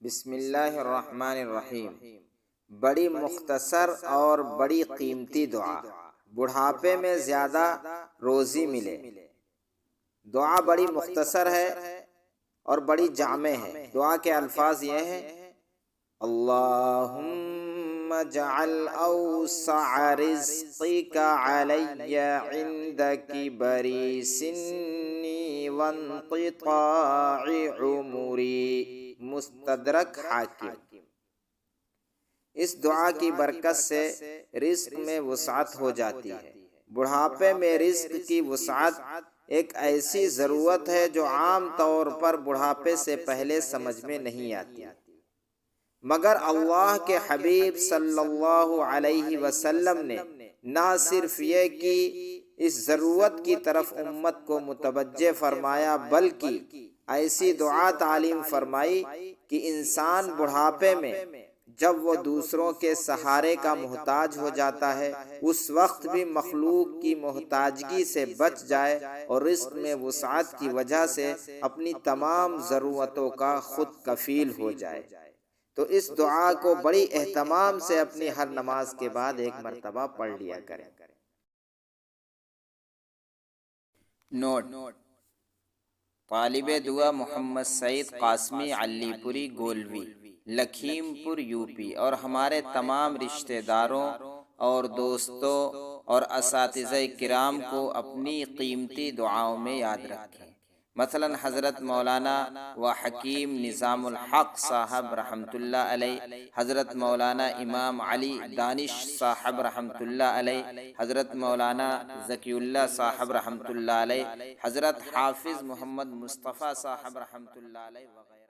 بسم اللہ الرحمن الرحیم۔ بڑی مختصر اور بڑی قیمتی دعا، بڑھاپے میں زیادہ روزی ملے۔ دعا بڑی مختصر ہے اور بڑی جامع ہے۔ دعا کے الفاظ یہ ہیں: اللہم اجعل اوسع رزقک علی عند کبر سنی وانقطاع عمری۔ مستدرک حاکم۔ اس دعا کی برکت سے رزق میں وسعت ہو جاتی ہے۔ بڑھاپے میں رزق کی وسعت ایک ایسی ضرورت ہے جو عام طور پر بڑھاپے سے پہلے سمجھ میں نہیں آتی، مگر اللہ کے حبیب صلی اللہ علیہ وسلم نے نہ صرف یہ کہ اس ضرورت کی طرف امت کو متوجہ فرمایا، بلکہ ایسی دعا تعلیم فرمائی کہ انسان بڑھاپے میں جب وہ دوسروں کے سہارے کا محتاج ہو جاتا ہے، اس وقت بھی مخلوق کی محتاجگی سے بچ جائے اور رزق میں وسعت کی وجہ سے اپنی تمام ضرورتوں کا خود کفیل ہو جائے۔ تو اس دعا کو بڑی اہتمام سے اپنی ہر نماز کے بعد ایک مرتبہ پڑھ لیا کریں۔ نوٹ: طالب دعا محمد سعید قاسمی علی پوری گولوی، لکھیم پور یوپی، اور ہمارے تمام رشتہ داروں اور دوستوں اور اساتذہ کرام کو اپنی قیمتی دعاؤں میں یاد رکھیں۔ مثلا حضرت مولانا و حکیم نظام الحق صاحب رحمۃ اللہ علیہ، حضرت مولانا امام علی دانش صاحب رحمۃ اللہ علیہ، حضرت مولانا ذکی اللہ صاحب رحمۃ اللہ علیہ، حضرت حافظ محمد مصطفیٰ صاحب رحمۃ اللہ علیہ وغیرہ۔